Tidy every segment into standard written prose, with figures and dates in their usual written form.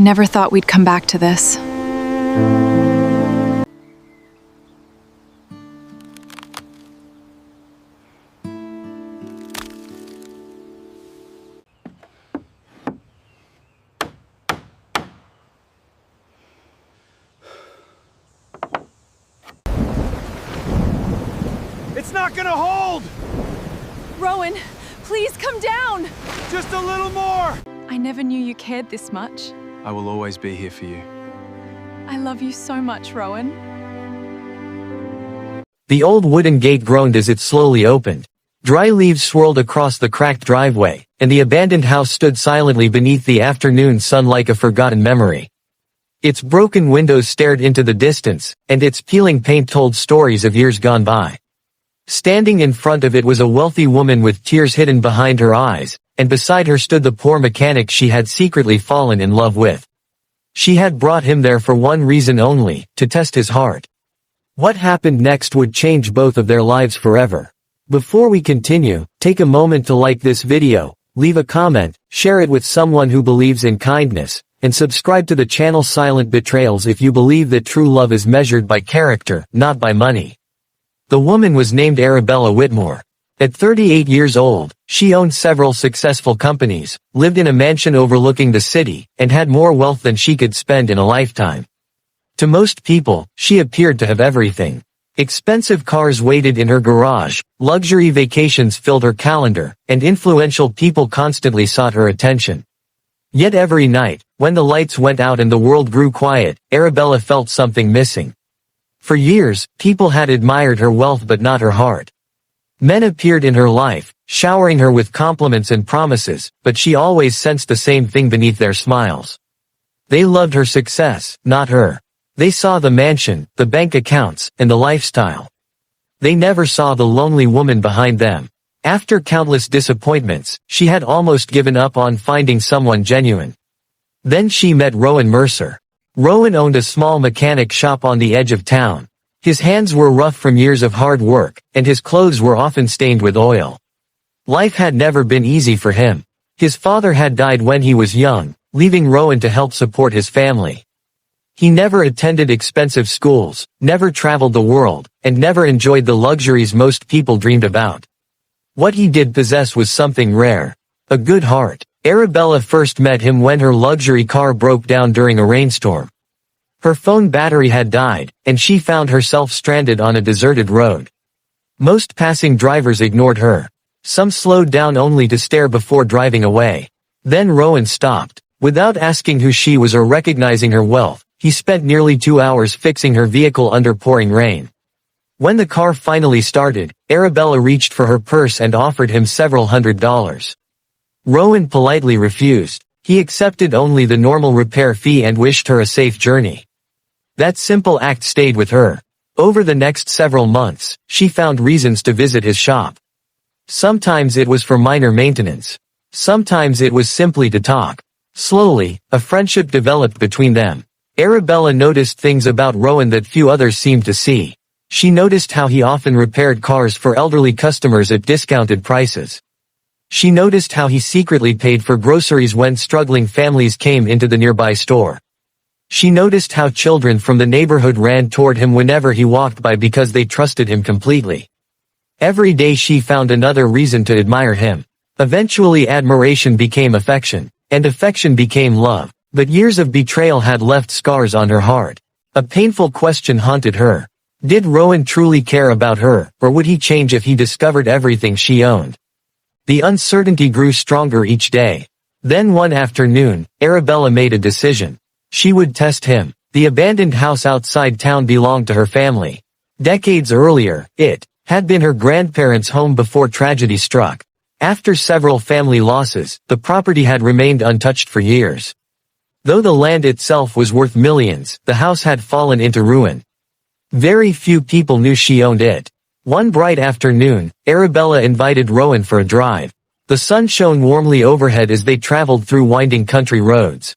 never thought we'd come back to this. It's not gonna hold! Rowan, please come down! Just a little more! I never knew you cared this much. I will always be here for you. I love you so much, Rowan. The old wooden gate groaned as it slowly opened. Dry leaves swirled across the cracked driveway, and the abandoned house stood silently beneath the afternoon sun like a forgotten memory. Its broken windows stared into the distance, and its peeling paint told stories of years gone by. Standing in front of it was a wealthy woman with tears hidden behind her eyes, and beside her stood the poor mechanic she had secretly fallen in love with. She had brought him there for one reason only, to test his heart. What happened next would change both of their lives forever. Before we continue, take a moment to like this video, leave a comment, share it with someone who believes in kindness, and subscribe to the channel Silent Betrayals if you believe that true love is measured by character, not by money. The woman was named Arabella Whitmore. At 38 years old, she owned several successful companies, lived in a mansion overlooking the city, and had more wealth than she could spend in a lifetime. To most people, she appeared to have everything. Expensive cars waited in her garage, luxury vacations filled her calendar, and influential people constantly sought her attention. Yet every night, when the lights went out and the world grew quiet, Arabella felt something missing. For years, people had admired her wealth but not her heart. Men appeared in her life, showering her with compliments and promises, but she always sensed the same thing beneath their smiles. They loved her success, not her. They saw the mansion, the bank accounts, and the lifestyle. They never saw the lonely woman behind them. After countless disappointments, she had almost given up on finding someone genuine. Then she met Rowan Mercer. Rowan owned a small mechanic shop on the edge of town. His hands were rough from years of hard work, and his clothes were often stained with oil. Life had never been easy for him. His father had died when he was young, leaving Rowan to help support his family. He never attended expensive schools, never traveled the world, and never enjoyed the luxuries most people dreamed about. What he did possess was something rare: a good heart. Arabella first met him when her luxury car broke down during a rainstorm. Her phone battery had died, and she found herself stranded on a deserted road. Most passing drivers ignored her. Some slowed down only to stare before driving away. Then Rowan stopped. Without asking who she was or recognizing her wealth, he spent nearly 2 hours fixing her vehicle under pouring rain. When the car finally started, Arabella reached for her purse and offered him several $100s. Rowan politely refused. He accepted only the normal repair fee and wished her a safe journey. That simple act stayed with her. Over the next several months, she found reasons to visit his shop. Sometimes it was for minor maintenance. Sometimes it was simply to talk. Slowly, a friendship developed between them. Arabella noticed things about Rowan that few others seemed to see. She noticed how he often repaired cars for elderly customers at discounted prices. She noticed how he secretly paid for groceries when struggling families came into the nearby store. She noticed how children from the neighborhood ran toward him whenever he walked by because they trusted him completely. Every day she found another reason to admire him. Eventually admiration became affection, and affection became love. But years of betrayal had left scars on her heart. A painful question haunted her. Did Rowan truly care about her, or would he change if he discovered everything she owned? The uncertainty grew stronger each day. Then one afternoon, Arabella made a decision. She would test him. The abandoned house outside town belonged to her family. Decades earlier, it had been her grandparents' home before tragedy struck. After several family losses, the property had remained untouched for years. Though the land itself was worth millions, the house had fallen into ruin. Very few people knew she owned it. One bright afternoon, Arabella invited Rowan for a drive. The sun shone warmly overhead as they traveled through winding country roads.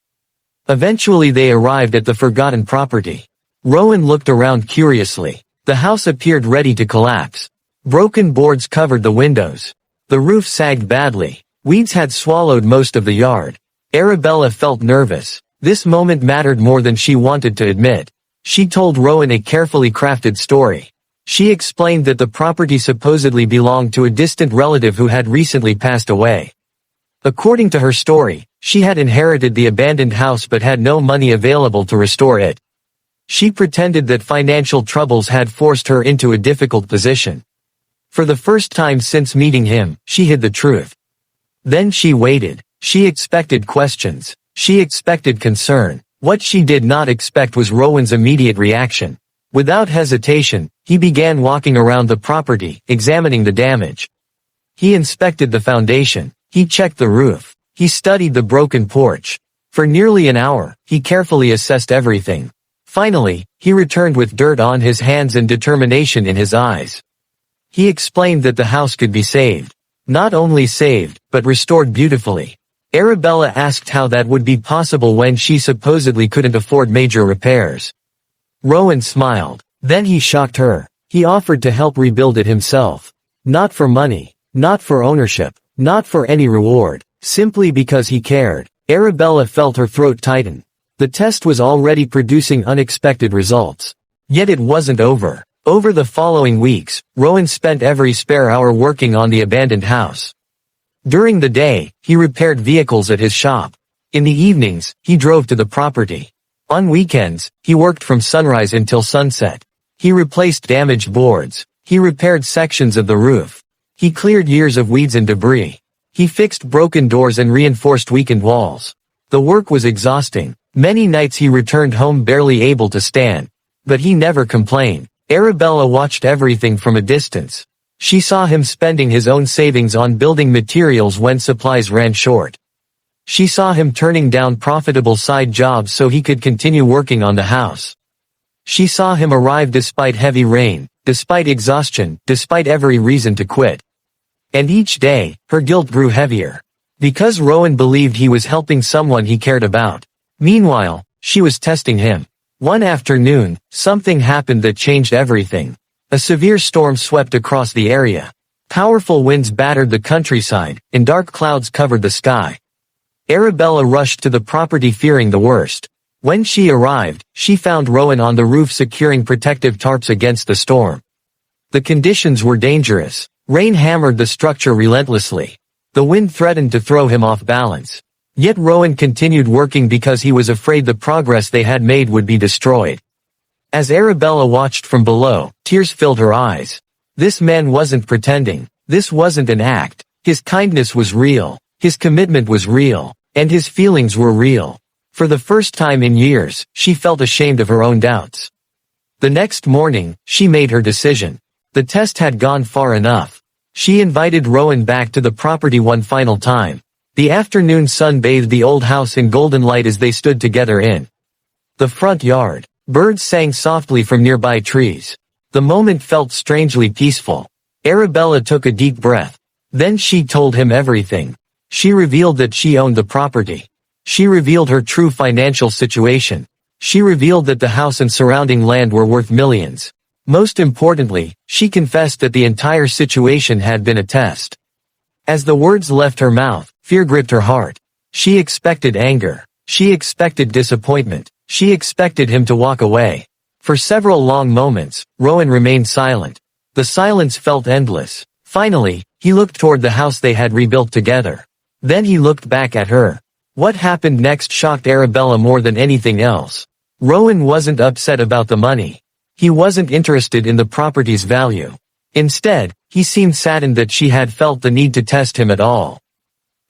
Eventually they arrived at the forgotten property. Rowan looked around curiously. The house appeared ready to collapse. Broken boards covered the windows. The roof sagged badly. Weeds had swallowed most of the yard. Arabella felt nervous. This moment mattered more than she wanted to admit. She told Rowan a carefully crafted story. She explained that the property supposedly belonged to a distant relative who had recently passed away. According to her story, she had inherited the abandoned house but had no money available to restore it. She pretended that financial troubles had forced her into a difficult position. For the first time since meeting him, she hid the truth. Then she waited. She expected questions. She expected concern. What she did not expect was Rowan's immediate reaction. Without hesitation, he began walking around the property, examining the damage. He inspected the foundation. He checked the roof. He studied the broken porch. For nearly an hour, he carefully assessed everything. Finally, he returned with dirt on his hands and determination in his eyes. He explained that the house could be saved. Not only saved, but restored beautifully. Arabella asked how that would be possible when she supposedly couldn't afford major repairs. Rowan smiled. Then he shocked her. He offered to help rebuild it himself. Not for money. Not for ownership. Not for any reward. Simply because he cared. Arabella felt her throat tighten. The test was already producing unexpected results. Yet it wasn't over. Over the following weeks, Rowan spent every spare hour working on the abandoned house. During the day, he repaired vehicles at his shop. In the evenings, he drove to the property. On weekends, he worked from sunrise until sunset. He replaced damaged boards. He repaired sections of the roof. He cleared years of weeds and debris. He fixed broken doors and reinforced weakened walls. The work was exhausting. Many nights he returned home barely able to stand. But he never complained. Arabella watched everything from a distance. She saw him spending his own savings on building materials when supplies ran short. She saw him turning down profitable side jobs so he could continue working on the house. She saw him arrive despite heavy rain, despite exhaustion, despite every reason to quit. And each day, her guilt grew heavier. Because Rowan believed he was helping someone he cared about. Meanwhile, she was testing him. One afternoon, something happened that changed everything. A severe storm swept across the area. Powerful winds battered the countryside, and dark clouds covered the sky. Arabella rushed to the property fearing the worst. When she arrived, she found Rowan on the roof securing protective tarps against the storm. The conditions were dangerous. Rain hammered the structure relentlessly. The wind threatened to throw him off balance. Yet Rowan continued working because he was afraid the progress they had made would be destroyed. As Arabella watched from below, tears filled her eyes. This man wasn't pretending. This wasn't an act. His kindness was real. His commitment was real. And his feelings were real. For the first time in years, she felt ashamed of her own doubts. The next morning, she made her decision. The test had gone far enough. She invited Rowan back to the property one final time. The afternoon sun bathed the old house in golden light as they stood together in the front yard. Birds sang softly from nearby trees. The moment felt strangely peaceful. Arabella took a deep breath. Then she told him everything. She revealed that she owned the property. She revealed her true financial situation. She revealed that the house and surrounding land were worth millions. Most importantly, she confessed that the entire situation had been a test. As the words left her mouth, fear gripped her heart. She expected anger. She expected disappointment. She expected him to walk away. For several long moments, Rowan remained silent. The silence felt endless. Finally, he looked toward the house they had rebuilt together. Then he looked back at her. What happened next shocked Arabella more than anything else. Rowan wasn't upset about the money. He wasn't interested in the property's value. Instead, he seemed saddened that she had felt the need to test him at all.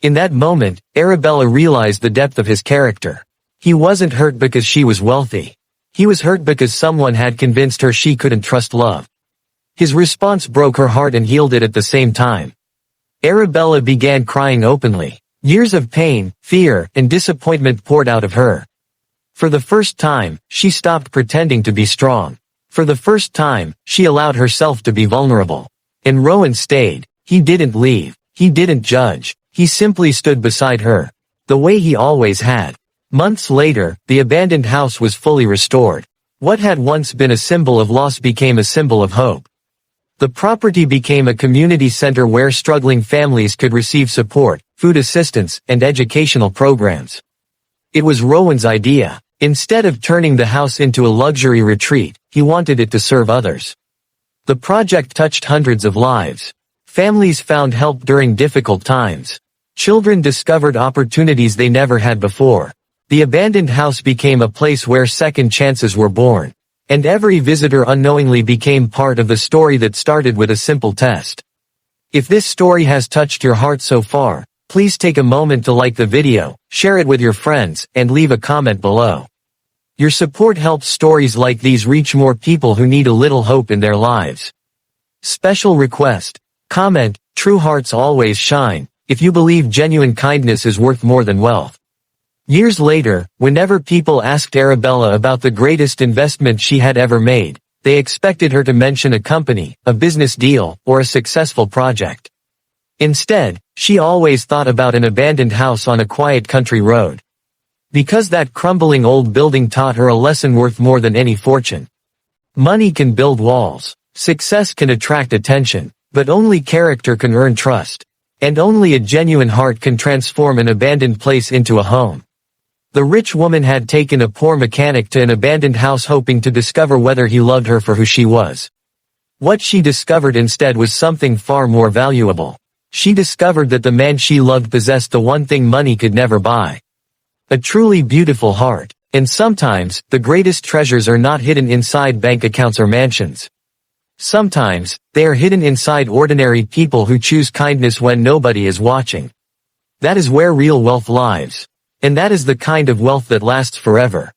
In that moment, Arabella realized the depth of his character. He wasn't hurt because she was wealthy. He was hurt because someone had convinced her she couldn't trust love. His response broke her heart and healed it at the same time. Arabella began crying openly. Years of pain, fear, and disappointment poured out of her. For the first time, she stopped pretending to be strong. For the first time, she allowed herself to be vulnerable. And Rowan stayed. He didn't leave. He didn't judge. He simply stood beside her. The way he always had. Months later, the abandoned house was fully restored. What had once been a symbol of loss became a symbol of hope. The property became a community center where struggling families could receive support, food assistance, and educational programs. It was Rowan's idea. Instead of turning the house into a luxury retreat, he wanted it to serve others. The project touched hundreds of lives. Families found help during difficult times. Children discovered opportunities they never had before. The abandoned house became a place where second chances were born. And every visitor unknowingly became part of the story that started with a simple test. If this story has touched your heart so far, please take a moment to like the video, share it with your friends, and leave a comment below. Your support helps stories like these reach more people who need a little hope in their lives. Special request. Comment, "True hearts always shine," if you believe genuine kindness is worth more than wealth. Years later, whenever people asked Arabella about the greatest investment she had ever made, they expected her to mention a company, a business deal, or a successful project. Instead, she always thought about an abandoned house on a quiet country road. Because that crumbling old building taught her a lesson worth more than any fortune. Money can build walls. Success can attract attention. But only character can earn trust. And only a genuine heart can transform an abandoned place into a home. The rich woman had taken a poor mechanic to an abandoned house hoping to discover whether he loved her for who she was. What she discovered instead was something far more valuable. She discovered that the man she loved possessed the one thing money could never buy. A truly beautiful heart. And sometimes, the greatest treasures are not hidden inside bank accounts or mansions. Sometimes, they are hidden inside ordinary people who choose kindness when nobody is watching. That is where real wealth lies. And that is the kind of wealth that lasts forever.